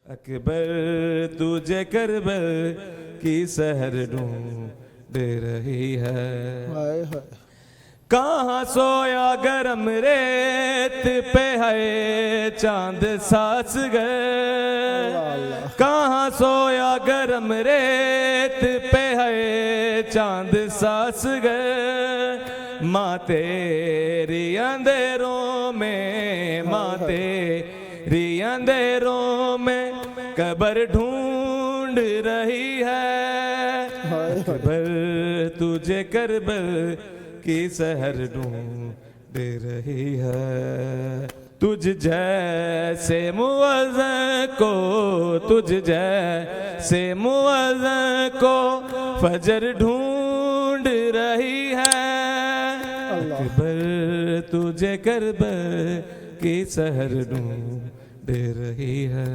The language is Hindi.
अकबर तुझे करबल की सहर ढूंढ रही है। हाय हाय कहाँ सोया गरम रेत पे है चांद सास गए। कहाँ सोया गरम रेत पे है चांद सास गए। माँ तेरी अंधेरों में, माँ तेरी अंधेरों में कब्र ढूंढ रही है। अकबर तुझे करबल की सहर ढूंढ रही है। तुझ जैसे मुअज़्ज़िन को, तुझ जैसे मुअज़्ज़िन को फजर ढूंढ रही है। अकबर तुझे करबल की सहर ढूंढ रही है।